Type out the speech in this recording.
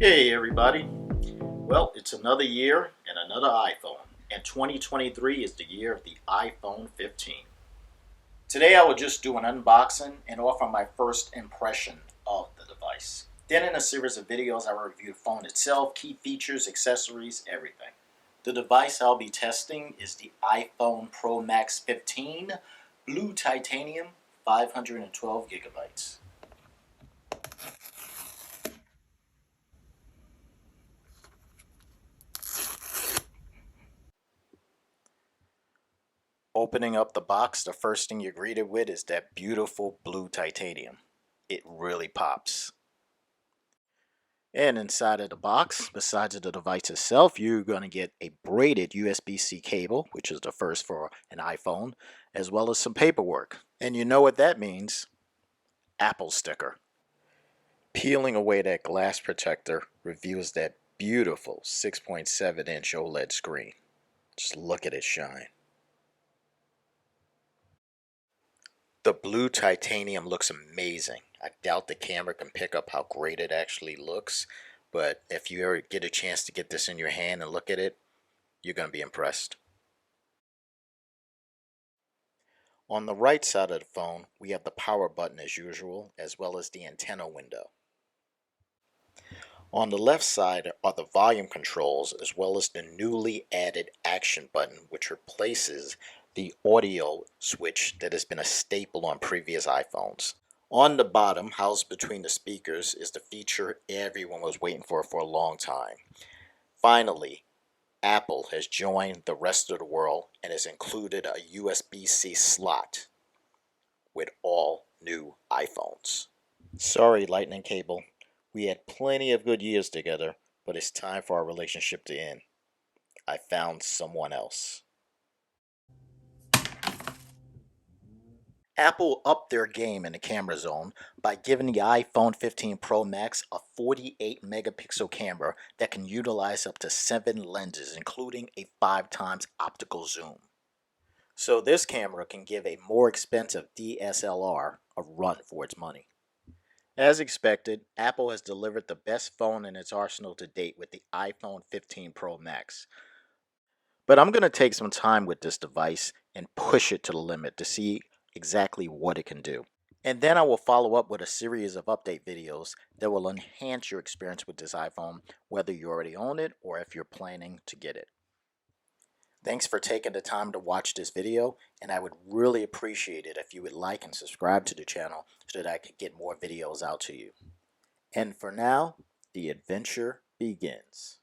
Hey everybody, well it's another year and another iPhone, and 2023 is the year of the iPhone 15. Today I will just do an unboxing and offer my first impression of the device. Then in a series of videos I will review the phone itself, key features, accessories, everything. The device I'll be testing is the iPhone Pro Max 15 Blue Titanium 512 gigabytes. Opening up the box, the first thing you're greeted with is that beautiful blue titanium. It really pops. And inside of the box, besides the device itself, you're going to get a braided USB-C cable, which is the first for an iPhone, as well as some paperwork. And you know what that means? Apple sticker. Peeling away that glass protector reveals that beautiful 6.7-inch OLED screen. Just look at it shine. The blue titanium looks amazing. I doubt the camera can pick up how great it actually looks, but if you ever get a chance to get this in your hand and look at it, you're going to be impressed. On the right side of the phone, we have the power button as usual, as well as the antenna window. On the left side are the volume controls, as well as the newly added action button, which replaces the audio switch that has been a staple on previous iPhones. On the bottom, housed between the speakers, is the feature everyone was waiting for a long time. Finally, Apple has joined the rest of the world and has included a USB-C slot with all new iPhones. Sorry, Lightning Cable. We had plenty of good years together, but it's time for our relationship to end. I found someone else. Apple upped their game in the camera zone by giving the iPhone 15 Pro Max a 48 megapixel camera that can utilize up to 7 lenses, including a 5 times optical zoom. So this camera can give a more expensive DSLR a run for its money. As expected, Apple has delivered the best phone in its arsenal to date with the iPhone 15 Pro Max. But I'm going to take some time with this device and push it to the limit to see exactly what it can do. And then I will follow up with a series of update videos that will enhance your experience with this iPhone, whether you already own it or if you're planning to get it. Thanks for taking the time to watch this video, and I would really appreciate it if you would like and subscribe to the channel so that I could get more videos out to you. And for now, the adventure begins.